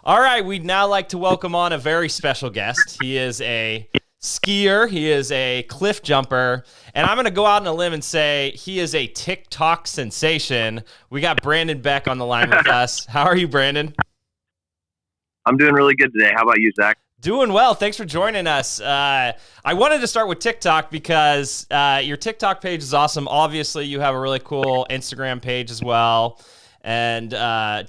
All right, we'd now like to welcome on a very special guest. He is a skier, he is a cliff jumper, and I'm going to go out on a limb and say he is a TikTok sensation. We got Brandon Beck on the line with us. How are you, Brandon? I'm doing really good today. How about you, Zach? Doing well. Thanks for joining us. I wanted to start with TikTok because your TikTok page is awesome. Obviously, you have a really cool Instagram page as well. And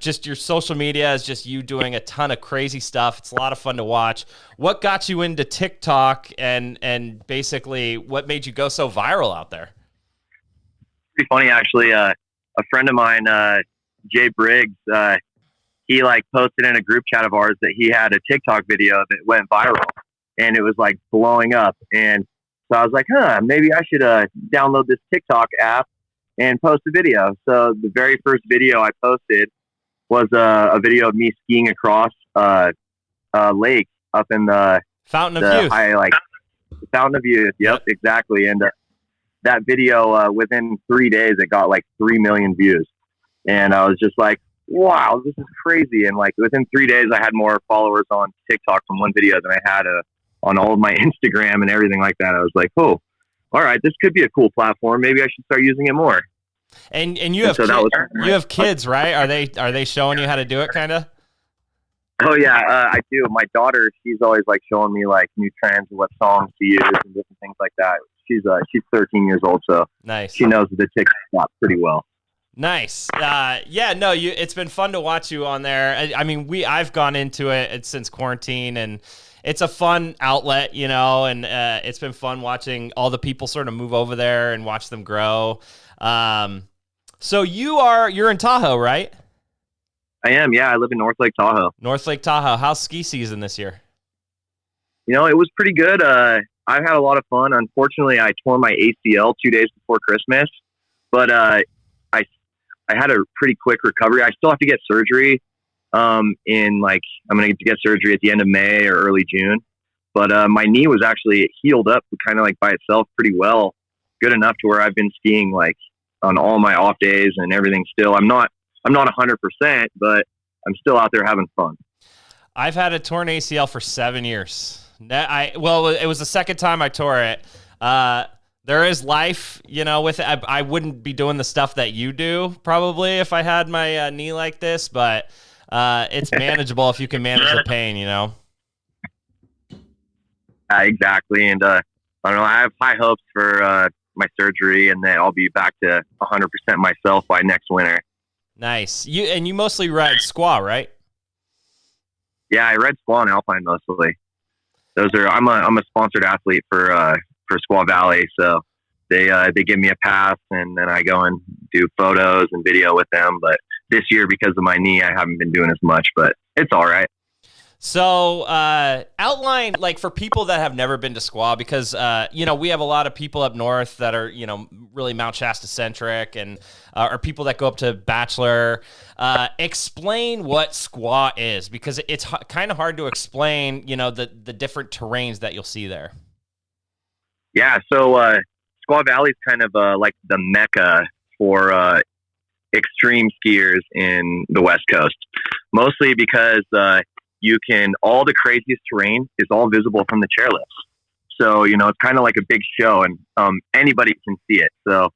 just your social media is just you doing a ton of crazy stuff. It's a lot of fun to watch. What got you into TikTok and basically what made you go so viral out there? Pretty funny, actually. A friend of mine, Jay Briggs, he posted in a group chat of ours that he had a TikTok video that went viral and it was blowing up. And so I was like, maybe I should download this TikTok app and post a video. So the very first video I posted was a video of me skiing across a lake up in the Fountain of Youth. Fountain of Youth. Yep, exactly. And that video, within 3 days, it got 3 million views. And I was just like, wow, this is crazy. And within 3 days, I had more followers on TikTok from one video than I had on all of my Instagram and everything like that. I was like, oh, all right, this could be a cool platform. Maybe I should start using it more. And you have you have kids, right? Are they showing you how to do it, kind of? Oh yeah, I do. My daughter, she's always showing me new trends and what songs to use and different things like that. She's 13 years old, so nice. She knows the TikTok pretty well. Nice. It's been fun to watch you on there. I mean, I've gone into it since quarantine, and it's a fun outlet, and it's been fun watching all the people sort of move over there and watch them grow. So you're in Tahoe, right? I am. Yeah. I live in North Lake Tahoe. North Lake Tahoe. How's ski season this year? It was pretty good. I've had a lot of fun. Unfortunately, I tore my ACL 2 days before Christmas, but, I had a pretty quick recovery. I still have to get surgery. I'm going to get surgery at the end of May or early June, but, my knee was actually healed up kind of by itself pretty well, good enough to where I've been skiing on all my off days and everything still. I'm not 100%, but I'm still out there having fun. I've had a torn ACL for 7 years. It was the second time I tore it. There is life, with it. I wouldn't be doing the stuff that you do probably if I had my knee like this, but it's manageable if you can manage the pain, Exactly. And I don't know, I have high hopes for my surgery, and then I'll be back to 100% myself by next winter. Nice. You mostly ride Squaw, right? Yeah, I ride Squaw and Alpine mostly. I'm a sponsored athlete for Squaw Valley, so they give me a pass, and then I go and do photos and video with them. But this year, because of my knee, I haven't been doing as much, but it's all right. So outline, for people that have never been to Squaw, because, we have a lot of people up north that are, really Mount Shasta centric, and are people that go up to Bachelor. Explain what Squaw is, because it's kind of hard to explain, the different terrains that you'll see there. Yeah. So Squaw Valley is kind of the mecca for extreme skiers in the West Coast, mostly because all the craziest terrain is all visible from the chairlifts. So, it's kind of like a big show, and anybody can see it. So,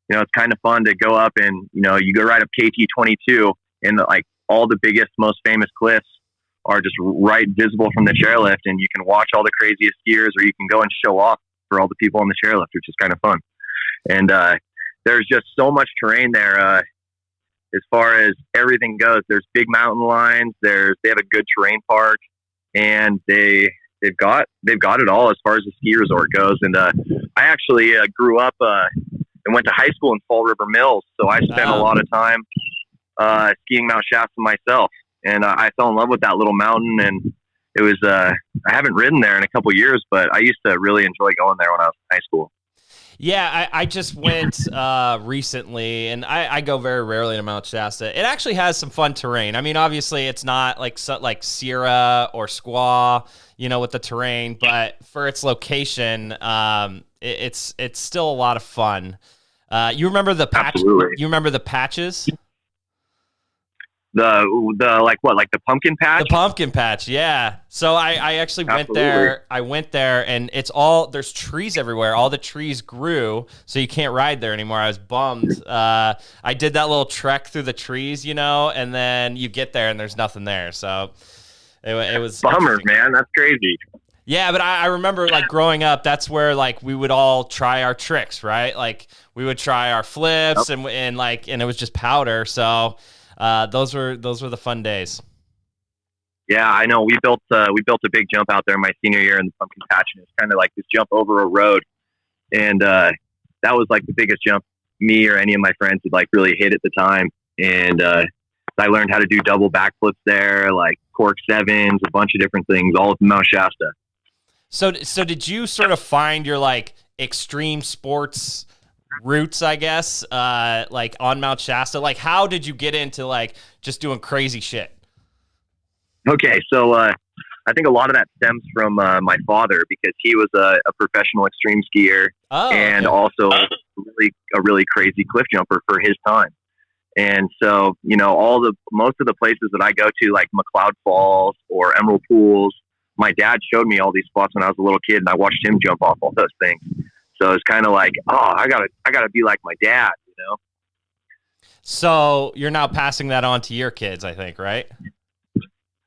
it's kind of fun to go up and, you go right up KT22, and all the biggest, most famous cliffs are just right visible from the chairlift, and you can watch all the craziest skiers, or you can go and show off for all the people on the chairlift, which is kind of fun. And there's just so much terrain there. As far as everything goes, there's big mountain lines. They have a good terrain park, and they've got it all as far as the ski resort goes. And I actually grew up and went to high school in Fall River Mills, so I spent a lot of time skiing Mount Shasta myself, and I fell in love with that little mountain. And it was I haven't ridden there in a couple years, but I used to really enjoy going there when I was in high school. Yeah, I just went recently, and I go very rarely to Mount Shasta. It actually has some fun terrain. I mean, obviously, it's not like Sierra or Squaw, with the terrain, but for its location, it's still a lot of fun. You remember the patch? Absolutely. You remember the patches? The like the pumpkin patch? The pumpkin patch, yeah. So I actually went there. I went there, and there's trees everywhere. All the trees grew, so you can't ride there anymore. I was bummed. I did that little trek through the trees, and then you get there and there's nothing there. So it was bummer, man. That's crazy. Yeah, but I remember like growing up, that's where like we would all try our tricks, right? Like we would try our flips and it was just powder. So those were the fun days. Yeah, I know. We built a big jump out there my senior year in the pumpkin patch, and it's kind of like this jump over a road, and that was like the biggest jump me or any of my friends had like really hit at the time. And I learned how to do double backflips there, like cork sevens, a bunch of different things, all of Mount Shasta. So did you sort of find your like extreme sports roots, I guess, like on Mount Shasta? Like, how did you get into like just doing crazy shit? Okay, so I think a lot of that stems from my father, because he was a professional extreme skier and also a really crazy cliff jumper for his time. And so, most of the places that I go to, like McLeod Falls or Emerald Pools, my dad showed me all these spots when I was a little kid, and I watched him jump off all those things. So it's kind of like, I gotta be like my dad, So you're now passing that on to your kids, I think, right?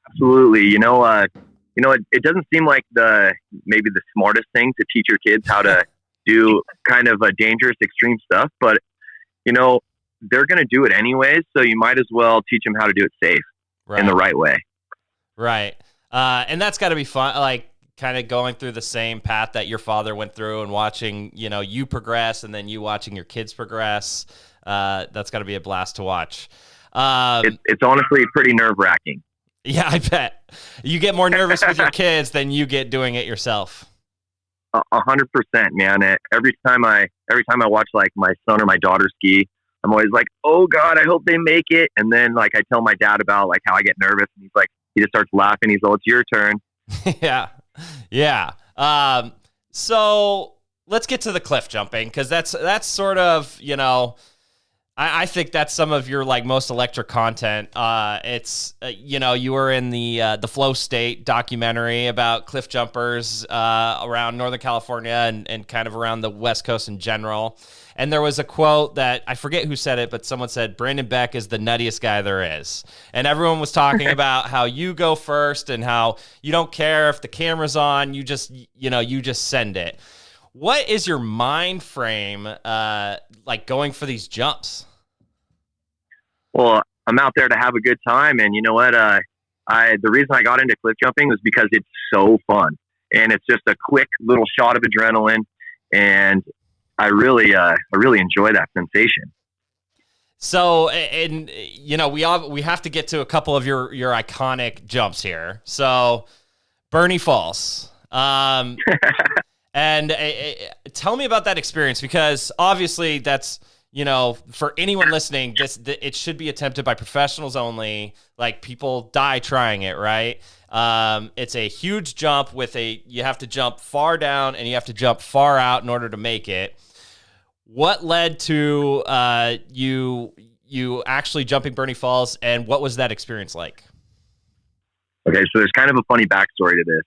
Absolutely. It doesn't seem like maybe the smartest thing to teach your kids how to do kind of a dangerous extreme stuff, but they're going to do it anyways. So you might as well teach them how to do it safe in the right way. Right. And that's got to be fun. Like kind of going through the same path that your father went through and watching, you progress and then you watching your kids progress. That's got to be a blast to watch. It's honestly pretty nerve-wracking. Yeah, I bet. You get more nervous with your kids than you get doing it yourself. 100%, man. Every time I watch like my son or my daughter ski, I'm always like, oh God, I hope they make it. And then like I tell my dad about like how I get nervous, and he just starts laughing. He's like, it's your turn. Yeah. So let's get to the cliff jumping, because that's sort of, I think that's some of your like most electric content. It's you were in the Flow State documentary about cliff jumpers around Northern California and kind of around the West Coast in general. And there was a quote that I forget who said it, but someone said Brandon Beck is the nuttiest guy there is. And everyone was talking about how you go first and how you don't care if the camera's on, you just send it. What is your mind frame like going for these jumps? Well, I'm out there to have a good time, and you know what? The reason I got into cliff jumping was because it's so fun, and it's just a quick little shot of adrenaline, and I really enjoy that sensation. So, and we have to get to a couple of your iconic jumps here. So, Burney Falls. And tell me about that experience, because obviously that's, for anyone listening, it should be attempted by professionals only. Like, people die trying it, right? It's a huge jump you have to jump far down and you have to jump far out in order to make it. What led to you actually jumping Burney Falls, and what was that experience like? Okay, so there's kind of a funny backstory to this.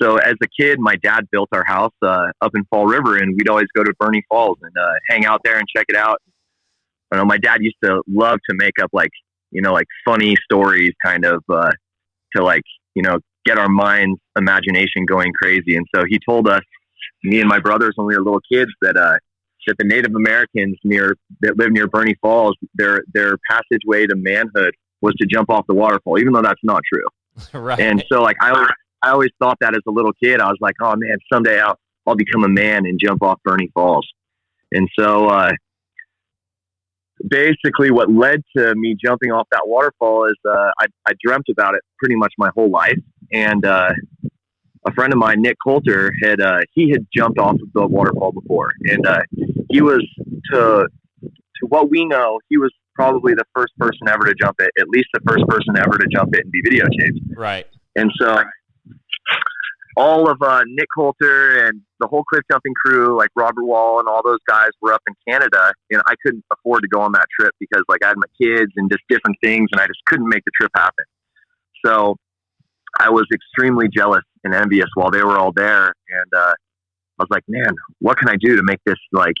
So as a kid, my dad built our house up in Fall River, and we'd always go to Burney Falls and hang out there and check it out. I know my dad used to love to make up like funny stories, kind of to get our mind's imagination going crazy. And so he told us, me and my brothers, when we were little kids, that the Native Americans that live near Burney Falls, their passageway to manhood was to jump off the waterfall, even though that's not true. Right. And so I always thought that as a little kid. I was like, oh man, someday I'll become a man and jump off Burney Falls. And so basically what led to me jumping off that waterfall is I dreamt about it pretty much my whole life. And a friend of mine, Nick Coulter, had jumped off of the waterfall before. And he was, to what we know, he was probably the first person ever to jump it, at least the first person ever to jump it and be videotaped. Right. And so all of Nick Coulter and the whole cliff jumping crew, like Robert Wall and all those guys were up in Canada, and I couldn't afford to go on that trip because like I had my kids and just different things, and I just couldn't make the trip happen. So I was extremely jealous and envious while they were all there, and I was like, man, what can I do to make this like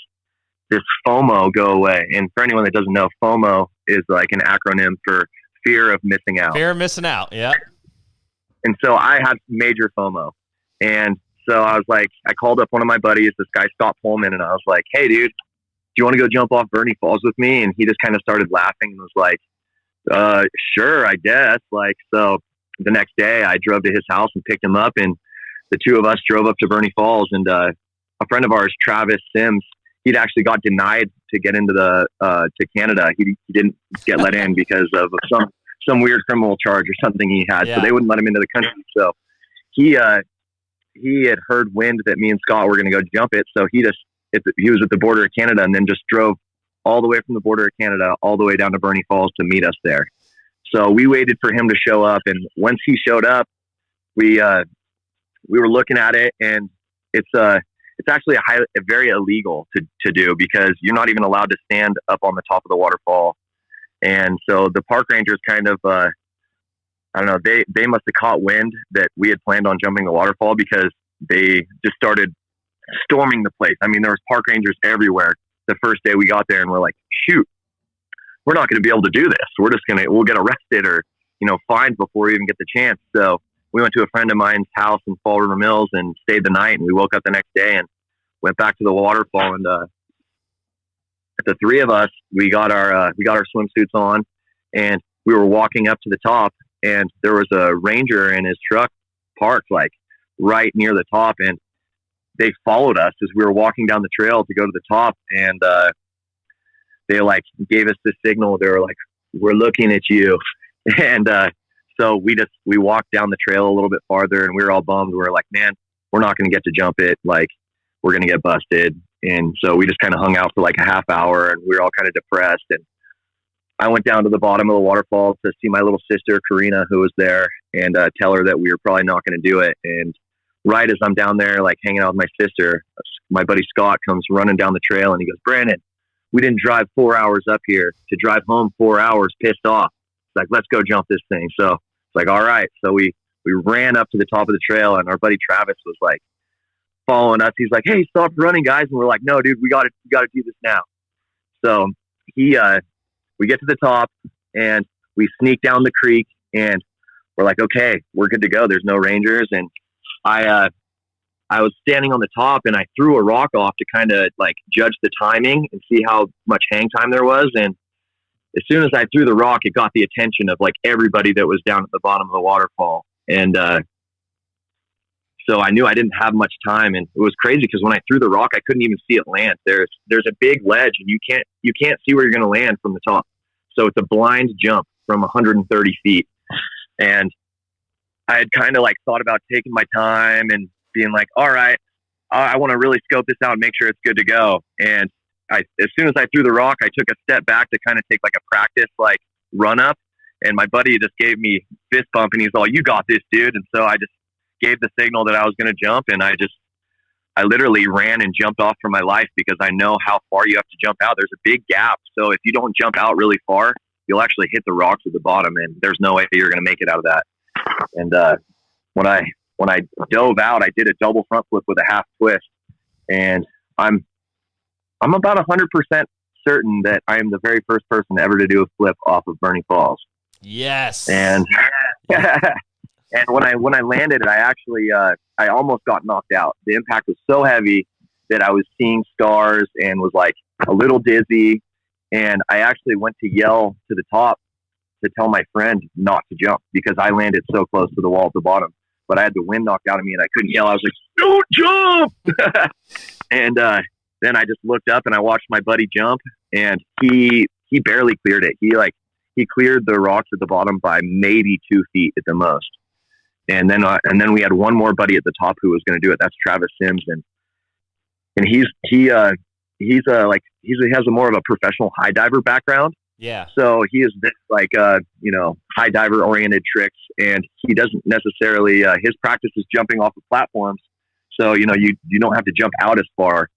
this FOMO go away? And for anyone that doesn't know, FOMO is like an acronym for fear of missing out. Fear of missing out, yeah. And so I had major FOMO. And so I was like, I called up one of my buddies, this guy, Scott Pullman, and I was like, hey, dude, do you want to go jump off Burney Falls with me? And he just kind of started laughing and was like, sure, I guess. Like, so the next day I drove to his house and picked him up, and the two of us drove up to Burney Falls. And a friend of ours, Travis Sims, he'd actually got denied to get into to Canada. He didn't get let in because of some weird criminal charge or something he had. Yeah. So they wouldn't let him into the country. So he had heard wind that me and Scott were going to go jump it. So he was at the border of Canada and then just drove all the way from the border of Canada all the way down to Burney Falls to meet us there. So we waited for him to show up. And once he showed up, we were looking at it, and it's actually very illegal to do because you're not even allowed to stand up on the top of the waterfall. And so the park rangers kind of, I don't know, they must have caught wind that we had planned on jumping the waterfall because they just started storming the place. I mean, there was park rangers everywhere the first day we got there, and we're like, shoot, we're not going to be able to do this. We'll get arrested or, fined before we even get the chance. So we went to a friend of mine's house in Fall River Mills and stayed the night, and we woke up the next day and went back to the waterfall. And the three of us, we got our swimsuits on, and we were walking up to the top, and there was a ranger in his truck parked like right near the top, and they followed us as we were walking down the trail to go to the top, and they like gave us the signal. They were like, "We're looking at you," and so we walked down the trail a little bit farther, and we were all bummed. We were like, "Man, we're not going to get to jump it. Like, we're going to get busted." And so we just kind of hung out for like a half hour, and we were all kind of depressed. And I went down to the bottom of the waterfall to see my little sister, Karina, who was there, and tell her that we were probably not going to do it. And right as I'm down there, like hanging out with my sister, my buddy Scott comes running down the trail, and he goes, "Brandon, we didn't drive 4 hours up here to drive home 4 hours pissed off. It's like, let's go jump this thing." So it's like, all right. So we ran up to the top of the trail, and our buddy Travis was like following us. He's like, "Hey, stop running, guys." And we're like, "No, dude, we got to do this now." So we get to the top, and we sneak down the creek, and we're like, okay, we're good to go. There's no rangers. And I was standing on the top, and I threw a rock off to kind of like judge the timing and see how much hang time there was. And as soon as I threw the rock, it got the attention of like everybody that was down at the bottom of the waterfall. And so I knew I didn't have much time, and it was crazy because when I threw the rock, I couldn't even see it land. There's a big ledge, and you can't see where you're going to land from the top. So it's a blind jump from 130 feet. And I had kind of like thought about taking my time and being like, all right, I want to really scope this out and make sure it's good to go. And as soon as I threw the rock, I took a step back to kind of take like a practice, like run up. And my buddy just gave me fist bump, and he's all, "You got this, dude." And so I just gave the signal that I was going to jump. And I literally ran and jumped off for my life because I know how far you have to jump out. There's a big gap. So if you don't jump out really far, you'll actually hit the rocks at the bottom, and there's no way you're going to make it out of that. And when I dove out, I did a double front flip with a half twist, and I'm about 100% certain that I am the very first person ever to do a flip off of Burney Falls. Yes. And and when I landed it, I actually I almost got knocked out. The impact was so heavy that I was seeing stars and was like a little dizzy. And I actually went to yell to the top to tell my friend not to jump because I landed so close to the wall at the bottom. But I had the wind knocked out of me, and I couldn't yell. I was like, "Don't jump!" And then I just looked up and I watched my buddy jump, and he barely cleared it. He cleared the rocks at the bottom by maybe 2 feet at the most. And then we had one more buddy at the top who was going to do it. That's Travis Sims, and he has a more of a professional high diver background. Yeah. So he is this like, high diver oriented tricks, and he doesn't necessarily, his practice is jumping off of platforms. So, you don't have to jump out as far.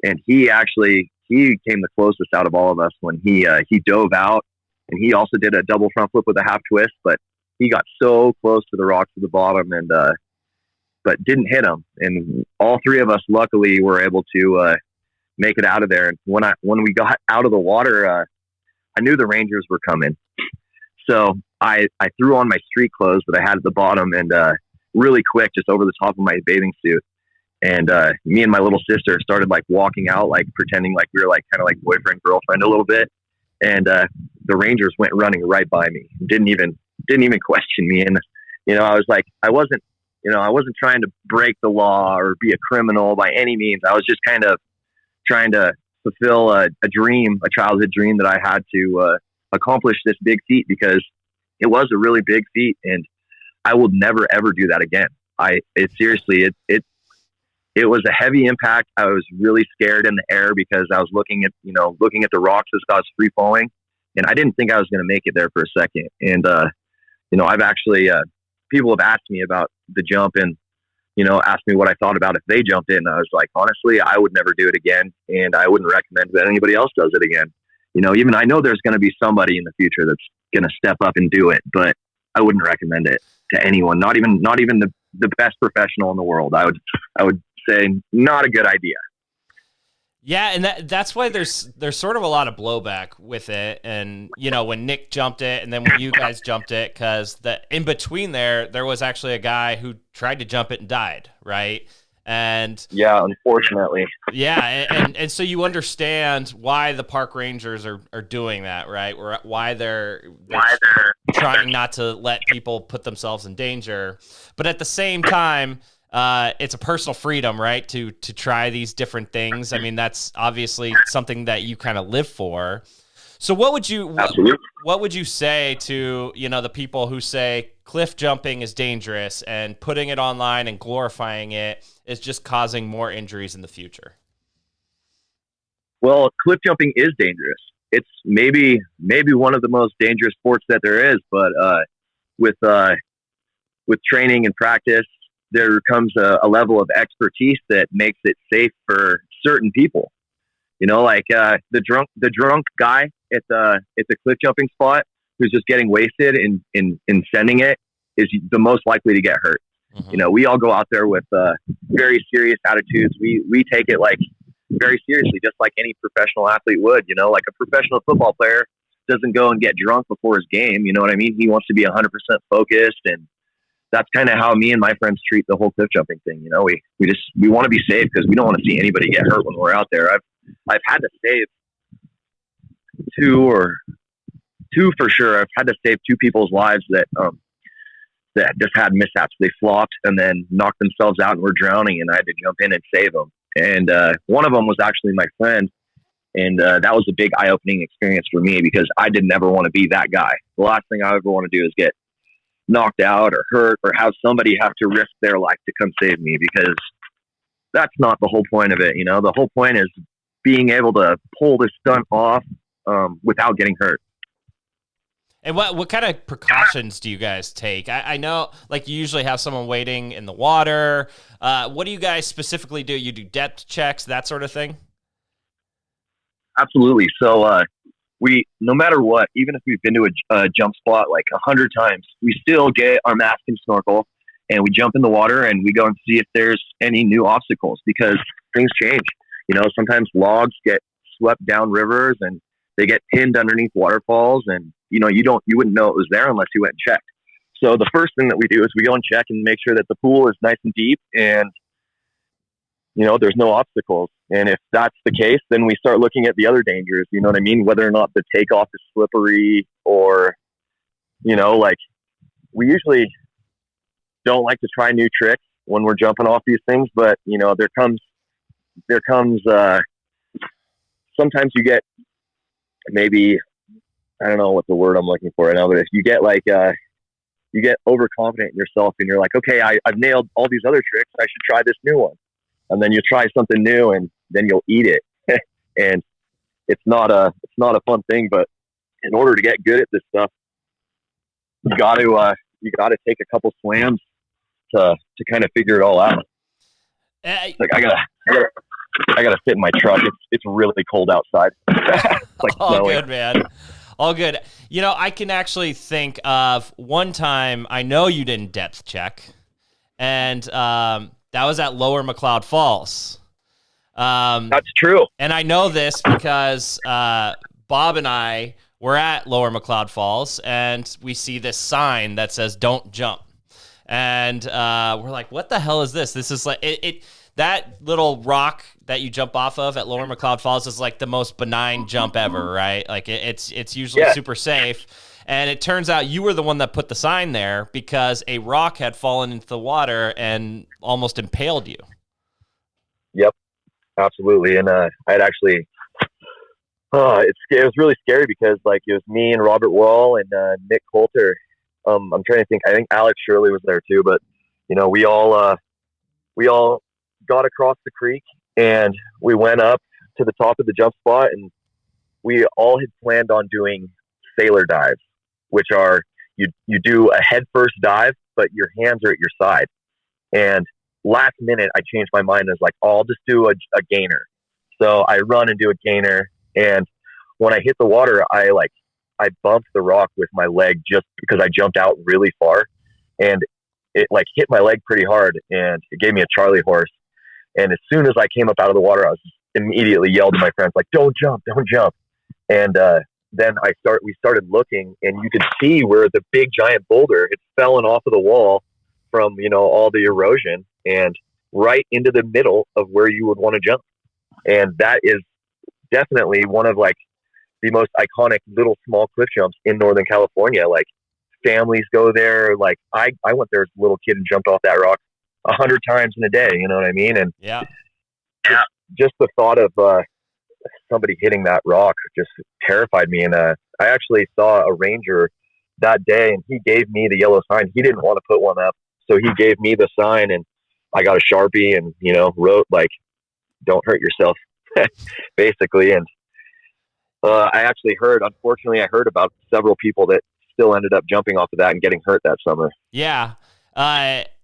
And he came the closest out of all of us when he dove out, and he also did a double front flip with a half twist, but he got so close to the rocks at the bottom and, but didn't hit him. And all three of us luckily were able to, make it out of there. And when we got out of the water, I knew the Rangers were coming. So I threw on my street clothes that I had at the bottom and, really quick, just over the top of my bathing suit. And, me and my little sister started like walking out, like pretending like we were like kind of like boyfriend, girlfriend a little bit. And, the Rangers went running right by me. Didn't even question me. And, I was like, I wasn't trying to break the law or be a criminal by any means. I was just kind of trying to fulfill a dream, a childhood dream that I had to accomplish this big feat, because it was a really big feat, and I will never ever do that again. It was a heavy impact. I was really scared in the air because I was looking at the rocks as I was free falling, and I didn't think I was going to make it there for a second. And I've actually people have asked me about the jump and asked me what I thought about if they jumped in. I was like, honestly, I would never do it again, and I wouldn't recommend that anybody else does it again. Even I know there's going to be somebody in the future that's going to step up and do it, but I wouldn't recommend it to anyone. Not even the best professional in the world. I would say not a good idea. Yeah, and that's why there's sort of a lot of blowback with it. And, when Nick jumped it and then when you guys jumped it, because in between there was actually a guy who tried to jump it and died, right? And yeah, unfortunately. Yeah, and so you understand why the park rangers are doing that, right? Why they're trying not to let people put themselves in danger. But at the same time, it's a personal freedom, right? To try these different things. I mean, that's obviously something that you kind of live for. So what would you say to, the people who say cliff jumping is dangerous and putting it online and glorifying it is just causing more injuries in the future? Well, cliff jumping is dangerous. It's maybe one of the most dangerous sports that there is, but with training and practice, there comes a level of expertise that makes it safe for certain people. Like the drunk guy at the cliff jumping spot who's just getting wasted and sending it is the most likely to get hurt. Mm-hmm. We all go out there with very serious attitudes. We take it like very seriously, just like any professional athlete would. Like a professional football player doesn't go and get drunk before his game. You know what I mean? He wants to be 100% focused, and that's kind of how me and my friends treat the whole cliff jumping thing. We want to be safe because we don't want to see anybody get hurt when we're out there. I've had to save two for sure. I've had to save two people's lives that just had mishaps. They flopped and then knocked themselves out and were drowning, and I had to jump in and save them. And one of them was actually my friend, and that was a big eye-opening experience for me because I didn't ever want to be that guy. The last thing I ever want to do is get knocked out or hurt or have somebody have to risk their life to come save me, because that's not the whole point of it. The whole point is being able to pull this stunt off without getting hurt. And what kind of precautions do you guys take? I know, like, you usually have someone waiting in the water. What do you guys specifically do? You do depth checks, that sort of thing? Absolutely. So we, no matter what, even if we've been to a jump spot like 100 times, we still get our mask and snorkel, and we jump in the water and we go and see if there's any new obstacles, because things change. Sometimes logs get swept down rivers and they get pinned underneath waterfalls, and you wouldn't know it was there unless you went and checked. So the first thing that we do is we go and check and make sure that the pool is nice and deep and there's no obstacles. And if that's the case, then we start looking at the other dangers, you know what I mean? Whether or not the takeoff is slippery, or, like, we usually don't like to try new tricks when we're jumping off these things, but there comes sometimes you get, maybe, I don't know what the word I'm looking for right now, but if you get you get overconfident in yourself and you're like, okay, I've nailed all these other tricks, I should try this new one. And then you try something new and then you'll eat it. And it's not a fun thing, but in order to get good at this stuff, you got to take a couple slams to kind of figure it all out. Like I gotta sit in my truck. It's really cold outside. It's like all snowing. good, man. All good. You know, I can actually think of one time. I know you didn't depth check, and that was at Lower McLeod Falls. That's true. And I know this because Bob and I were at Lower McLeod Falls, and we see this sign that says "Don't jump," and we're like, "What the hell is this?" This is like it. That little rock that you jump off of at Lower McLeod Falls is like the most benign jump ever, right? Like it's usually super safe. And it turns out you were the one that put the sign there because a rock had fallen into the water and almost impaled you. Yep, absolutely. And I'd actually, it was really scary because like it was me and Robert Wall and Nick Coulter. I'm trying to think. I think Alex Shirley was there too, but you know, we all got across the creek and we went up to the top of the jump spot, and we all had planned on doing sailor dives, which are you do a head first dive, but your hands are at your side. And last minute I changed my mind. I was like, oh, I'll just do a gainer. So I run and do a gainer, and when I hit the water, I bumped the rock with my leg just because I jumped out really far, and it like hit my leg pretty hard, and it gave me a Charlie horse. And as soon as I came up out of the water, I was immediately yelled at my friends, like, don't jump. And then we started looking, and you could see where the big giant boulder had fallen off of the wall from, you know, all the erosion, and right into the middle of where you would want to jump. And that is definitely one of like the most iconic little small cliff jumps in Northern California. Like families go there. Like I went there as a little kid and jumped off that rock 100 times in a day, you know what I mean? And just the thought of somebody hitting that rock just terrified me. And I actually saw a ranger that day, and he gave me the yellow sign. He didn't want to put one up, so he gave me the sign, and I got a Sharpie and, you know, wrote like, don't hurt yourself, basically. And unfortunately I heard about several people that still ended up jumping off of that and getting hurt that summer. Yeah.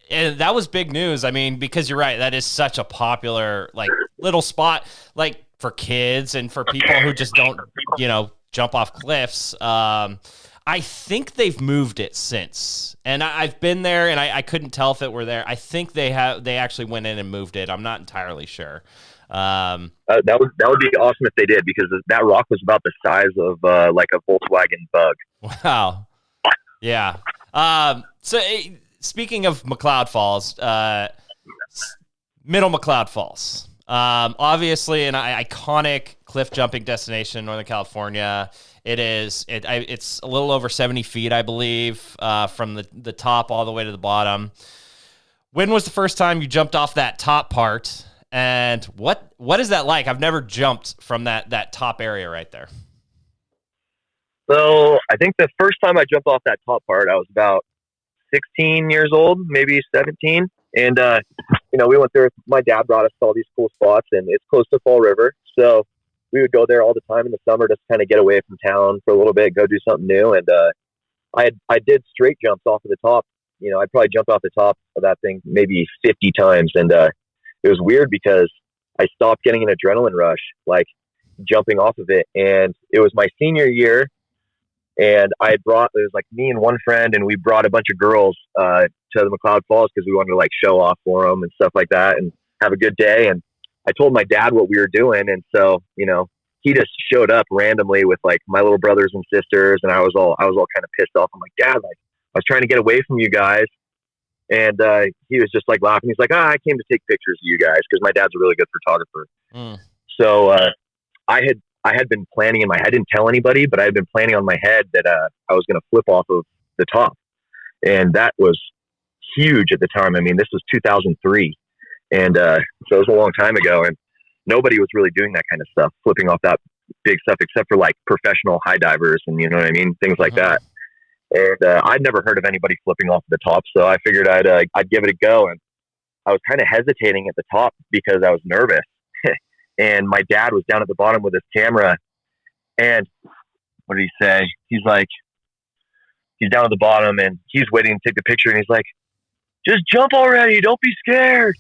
And that was big news. I mean, because you're right, that is such a popular like little spot, like for kids and for people who just don't, you know, jump off cliffs. I think they've moved it since, and I've been there, and I couldn't tell if it were there. I think they actually went in and moved it. I'm not entirely sure. That would be awesome if they did, because that rock was about the size of like a Volkswagen Bug. Wow. Yeah. So. Speaking of McLeod Falls, Middle McLeod Falls, obviously an iconic cliff jumping destination in Northern California. It's a little over 70 feet, I believe, from the top all the way to the bottom. When was the first time you jumped off that top part, and what is that like? I've never jumped from that top area right there. So I think the first time I jumped off that top part, I was about 16 years old, maybe 17. And, you know, we went there. My dad brought us to all these cool spots, and it's close to Fall River. So we would go there all the time in the summer to kind of get away from town for a little bit, go do something new. And I did straight jumps off of the top. You know, I probably jumped off the top of that thing maybe 50 times. And it was weird because I stopped getting an adrenaline rush, like jumping off of it. And it was my senior year. And it was like me and one friend, and we brought a bunch of girls to the McLeod Falls because we wanted to like show off for them and stuff like that and have a good day. And I told my dad what we were doing. And so, you know, he just showed up randomly with like my little brothers and sisters. And I was all kind of pissed off. I'm like, Dad, like I was trying to get away from you guys. And he was just like laughing. He's like, I came to take pictures of you guys, because my dad's a really good photographer. So I had been planning in my head, I didn't tell anybody, but I had been planning on my head that I was going to flip off of the top. And that was huge at the time. I mean, this was 2003. And so it was a long time ago, and nobody was really doing that kind of stuff, flipping off that big stuff, except for like professional high divers and, you know what I mean? Things like that. And I'd never heard of anybody flipping off the top. So I figured I'd give it a go. And I was kind of hesitating at the top because I was nervous. And my dad was down at the bottom with his camera, and what did he say? He's like, he's down at the bottom and he's waiting to take the picture, and he's like, just jump already. Don't be scared.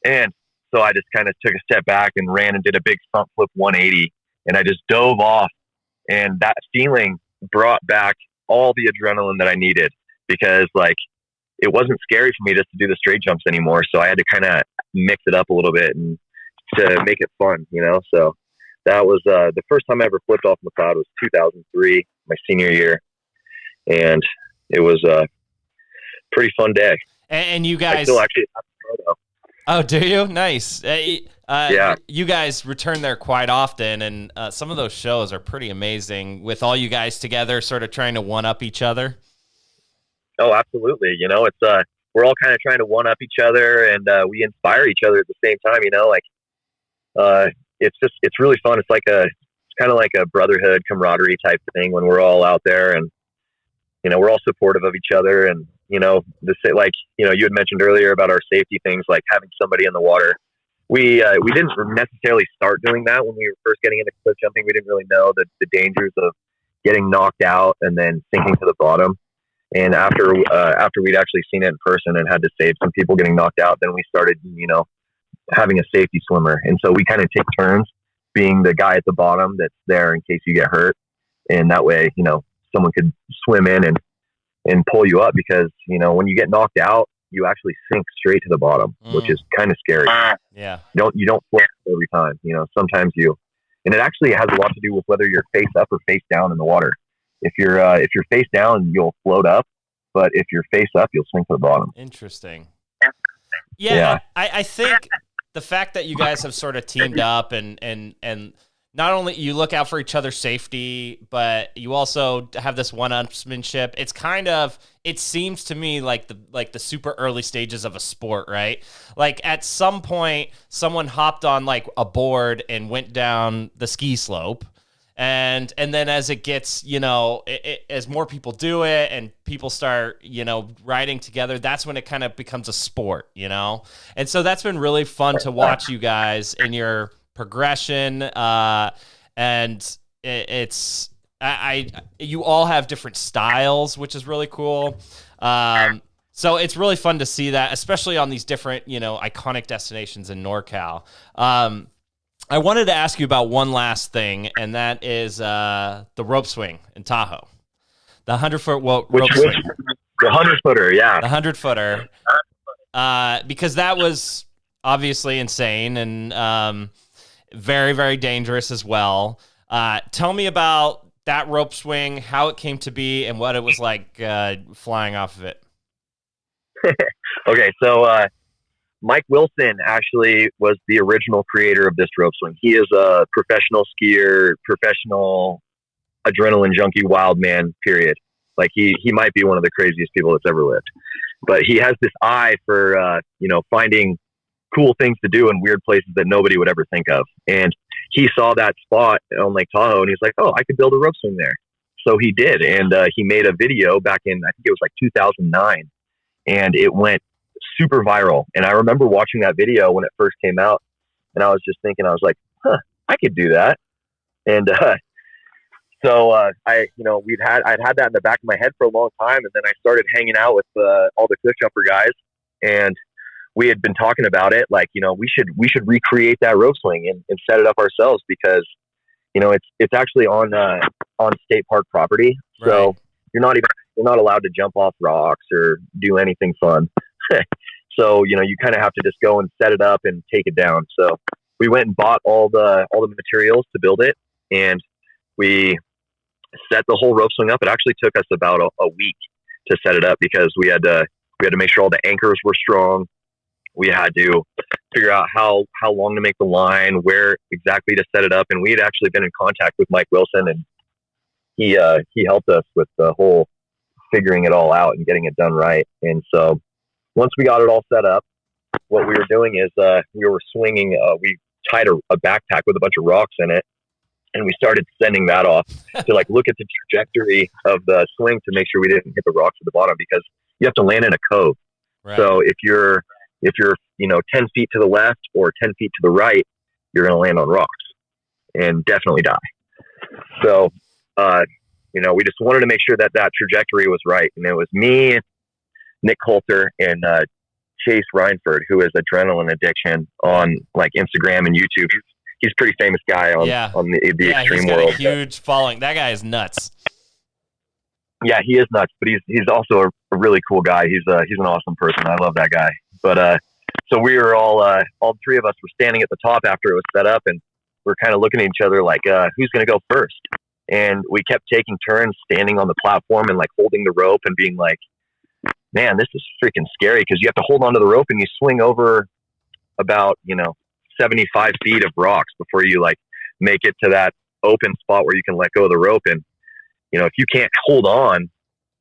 And so I just kind of took a step back and ran and did a big front flip 180, and I just dove off. And that feeling brought back all the adrenaline that I needed, because like, it wasn't scary for me just to do the straight jumps anymore. So I had to kind of mix it up a little bit and to make it fun, you know? So that was the first time I ever flipped off McLeod was 2003, my senior year. And it was a pretty fun day. And you guys... I still actually have the photo. Oh, do you? Nice. Yeah. You guys return there quite often, and some of those shows are pretty amazing with all you guys together sort of trying to one-up each other. Oh, absolutely. You know, it's we're all kind of trying to one-up each other, and we inspire each other at the same time, you know, like it's really fun. It's kind of like a brotherhood camaraderie type thing when we're all out there, and, you know, we're all supportive of each other. And, you know, like, you know, you had mentioned earlier about our safety things, like having somebody in the water. We didn't necessarily start doing that when we were first getting into cliff jumping. We didn't really know the dangers of getting knocked out and then sinking to the bottom. And after we'd actually seen it in person and had to save some people getting knocked out, then we started, you know, having a safety swimmer. And so we kind of take turns being the guy at the bottom that's there in case you get hurt. And that way, you know, someone could swim in and pull you up, because, you know, when you get knocked out, you actually sink straight to the bottom, which is kind of scary. Yeah. You don't float every time, you know, sometimes and it actually has a lot to do with whether you're face up or face down in the water. If you're face down, you'll float up, but if you're face up, you'll sink to the bottom. Interesting. Yeah. I think the fact that you guys have sort of teamed up and not only you look out for each other's safety, but you also have this one-upsmanship. It's kind of, it seems to me like the super early stages of a sport, right? Like at some point, someone hopped on like a board and went down the ski slope. And then as it gets, you know, as more people do it and people start, you know, riding together, that's when it kind of becomes a sport, you know? And so that's been really fun to watch you guys in your progression. And it's you all have different styles, which is really cool. So it's really fun to see that, especially on these different, you know, iconic destinations in NorCal. I wanted to ask you about one last thing, and that is the rope swing in Tahoe. The 100-foot rope swing. The 100-footer, yeah. The 100-footer. Because that was obviously insane and very, very dangerous as well. Tell me about that rope swing, how it came to be, and what it was like flying off of it. Okay, so Mike Wilson actually was the original creator of this rope swing. He is a professional skier, professional adrenaline junkie, wild man, period. Like he might be one of the craziest people that's ever lived, but he has this eye for, you know, finding cool things to do in weird places that nobody would ever think of. And he saw that spot on Lake Tahoe and he's like, oh, I could build a rope swing there. So he did. And he made a video back in, I think it was like 2009, and it went super viral. And I remember watching that video when it first came out, and I was just thinking, I was like, I could do that. And so I'd had that in the back of my head for a long time, and then I started hanging out with all the cliff jumper guys, and we had been talking about it, like, you know, we should recreate that rope swing and set it up ourselves, because, you know, it's actually on state park property, so right. you're not allowed to jump off rocks or do anything fun. So, you know, you kind of have to just go and set it up and take it down. So we went and bought all the materials to build it, and we set the whole rope swing up. It actually took us about a week to set it up, because we had to make sure all the anchors were strong. We had to figure out how long to make the line, where exactly to set it up. And we had actually been in contact with Mike Wilson, and he helped us with the whole figuring it all out and getting it done right. And so once we got it all set up, what we were doing is we were swinging. We tied a backpack with a bunch of rocks in it, and we started sending that off to like look at the trajectory of the swing to make sure we didn't hit the rocks at the bottom, because you have to land in a cove. Right. So if you're 10 feet to the left or 10 feet to the right, you're going to land on rocks and definitely die. So we just wanted to make sure that trajectory was right. And it was me, Nick Coulter, and Chase Reinford, who is Adrenaline Addiction on like Instagram and YouTube. He's a pretty famous guy on the extreme he's got world. A huge following. That guy is nuts. Yeah, he is nuts, but he's also a really cool guy. He's an awesome person. I love that guy. But so we were all three of us were standing at the top after it was set up, and we're kind of looking at each other like, who's going to go first? And we kept taking turns standing on the platform and like holding the rope and being like, man, this is freaking scary, because you have to hold onto the rope and you swing over about 75 feet of rocks before you like make it to that open spot where you can let go of the rope. And if you can't hold on,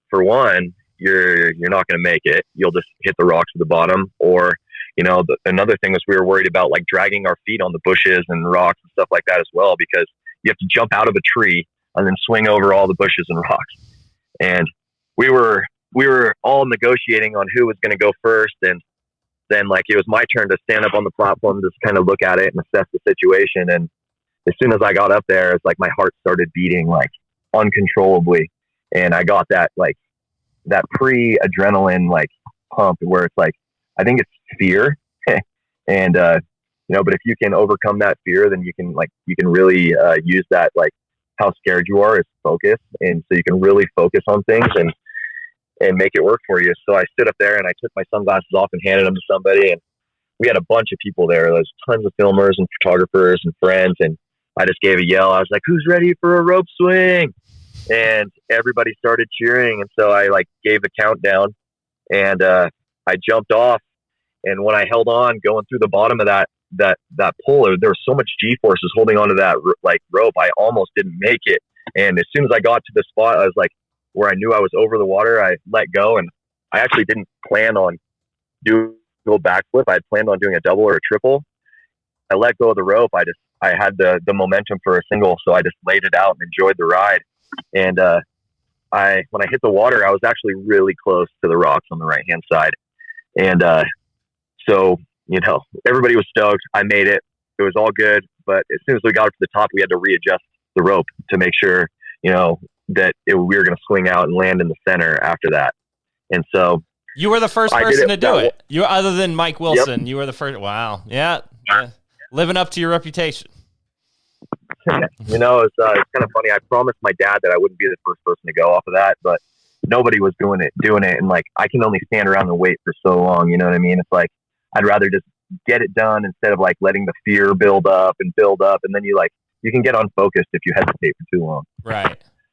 for one, you're not going to make it. You'll just hit the rocks at the bottom. Or another thing is we were worried about like dragging our feet on the bushes and rocks and stuff like that as well, because you have to jump out of a tree and then swing over all the bushes and rocks. And we were all negotiating on who was going to go first. And then like it was my turn to stand up on the platform, just kind of look at it and assess the situation. And as soon as I got up there, it's like my heart started beating like uncontrollably. And I got that like that pre-adrenaline like pump where it's like, I think it's fear. And, but if you can overcome that fear, then you can really use that, like how scared you are as focus. And so you can really focus on things and make it work for you. So I stood up there and I took my sunglasses off and handed them to somebody. And we had a bunch of people there. There's tons of filmers and photographers and friends. And I just gave a yell. I was like, who's ready for a rope swing? And everybody started cheering. And so I like gave the countdown, and I jumped off. And when I held on going through the bottom of that pole, there was so much G-forces holding onto that like rope, I almost didn't make it. And as soon as I got to the spot, I was like, where I knew I was over the water, I let go. And I actually didn't plan on doing a backflip. I had planned on doing a double or a triple. I let go of the rope. I had the momentum for a single, so I just laid it out and enjoyed the ride. And when I hit the water, I was actually really close to the rocks on the right hand side. And so everybody was stoked. I made it. It was all good. But as soon as we got up to the top, we had to readjust the rope to make sure that we were going to swing out and land in the center after that. And so you were the first person to do it. You, other than Mike Wilson, yep. You were the first. Wow. Yeah. Living up to your reputation. It's kind of funny. I promised my dad that I wouldn't be the first person to go off of that, but nobody was doing it. And like, I can only stand around and wait for so long. You know what I mean? It's like, I'd rather just get it done instead of like letting the fear build up. And then you can get unfocused if you hesitate for too long.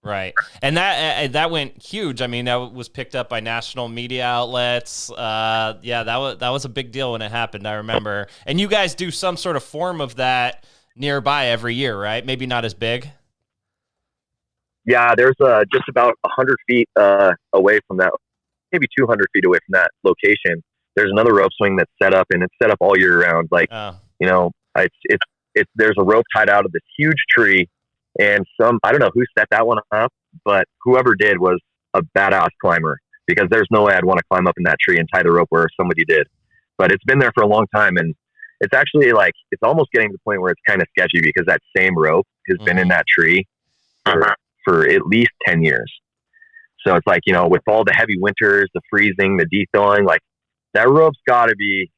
Right. And that went huge. I mean, that was picked up by national media outlets. That was a big deal when it happened, I remember. And you guys do some sort of form of that nearby every year, right? Maybe not as big. Yeah, there's just about 100 feet away from that, maybe 200 feet away from that location. There's another rope swing that's set up, and it's set up all year round. Like, there's a rope tied out of this huge tree. And I don't know who set that one up, but whoever did was a badass climber, because there's no way I'd want to climb up in that tree and tie the rope where somebody did. But it's been there for a long time. And it's actually like, it's almost getting to the point where it's kind of sketchy, because that same rope has been in that tree for at least 10 years. So it's like, with all the heavy winters, the freezing, the de-thawing, like that rope's gotta be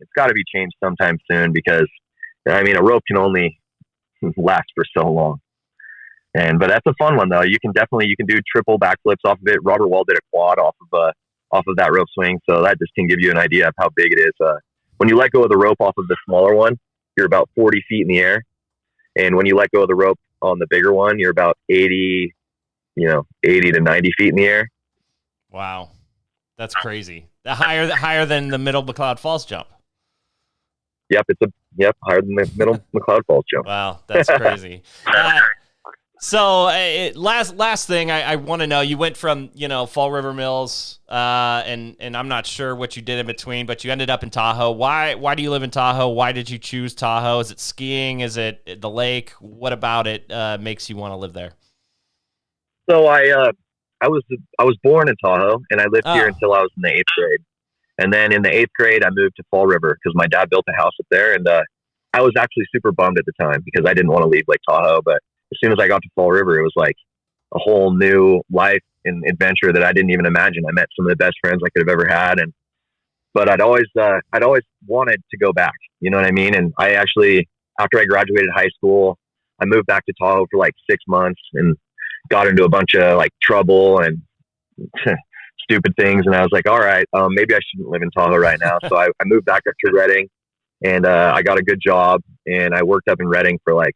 changed sometime soon, because I mean, a rope can only last for so long. But that's a fun one though. You can do triple backflips off of it. Robert Wall did a quad off of that rope swing. So that just can give you an idea of how big it is. When you let go of the rope off of the smaller one, you're about 40 feet in the air. And when you let go of the rope on the bigger one, you're about 80 to 90 feet in the air. Wow. That's crazy. Higher than the middle McLeod Falls jump. Yep. Higher than the middle McLeod Falls jump. Wow. That's crazy. So last thing I want to know, you went from, Fall River Mills, and I'm not sure what you did in between, but you ended up in Tahoe. Why do you live in Tahoe? Why did you choose Tahoe? Is it skiing? Is it the lake? What about it makes you want to live there? So I was born in Tahoe, and I lived here until I was in the 8th grade. And then in the 8th grade, I moved to Fall River because my dad built a house up there. And I was actually super bummed at the time because I didn't want to leave Lake Tahoe, but as soon as I got to Fall River, it was like, a whole new life and adventure that I didn't even imagine. I met some of the best friends I could have ever had, but I'd always wanted to go back. You know what I mean? And I actually, after I graduated high school, I moved back to Tahoe for like 6 months and got into a bunch of like trouble and stupid things. And I was like, all right, maybe I shouldn't live in Tahoe right now. So I moved back up to Redding, and I got a good job, and I worked up in Redding for like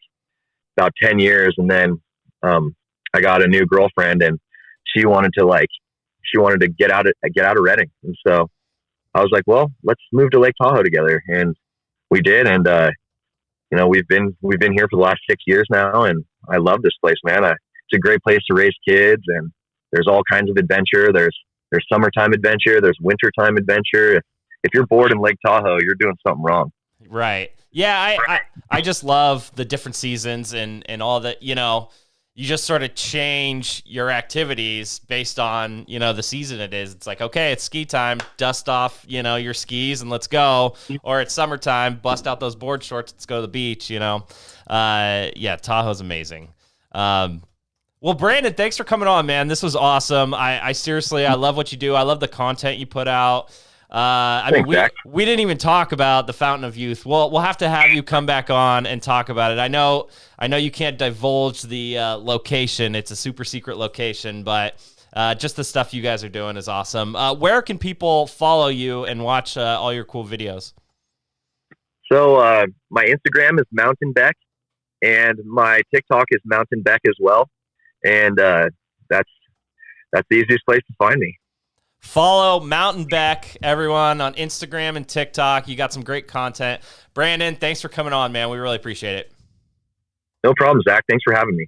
about 10 years. And then I got a new girlfriend, and she wanted to get out of Redding. And so I was like, well, let's move to Lake Tahoe together. And we did. And, we've been here for the last 6 years now, and I love this place, man. It's a great place to raise kids, and there's all kinds of adventure. There's summertime adventure. There's wintertime adventure. If you're bored in Lake Tahoe, you're doing something wrong. Right. Yeah. I just love the different seasons and all that, you just sort of change your activities based on, the season it is. It's like, okay, it's ski time, dust off, your skis and let's go. Or it's summertime, bust out those board shorts, let's go to the beach, Yeah, Tahoe's amazing. Well, Brandon, thanks for coming on, man. This was awesome. I seriously, I love what you do. I love the content you put out. We didn't even talk about the Fountain of Youth. We'll have to have you come back on and talk about it. I know you can't divulge the location. It's a super secret location, but just the stuff you guys are doing is awesome. Where can people follow you and watch all your cool videos? So my Instagram is Mountain Beck, and my TikTok is Mountain Beck as well. And that's the easiest place to find me. Follow Mountain Beck, everyone, on Instagram and TikTok. You got some great content. Brandon, thanks for coming on, man. We really appreciate it. No problem, Zach. Thanks for having me.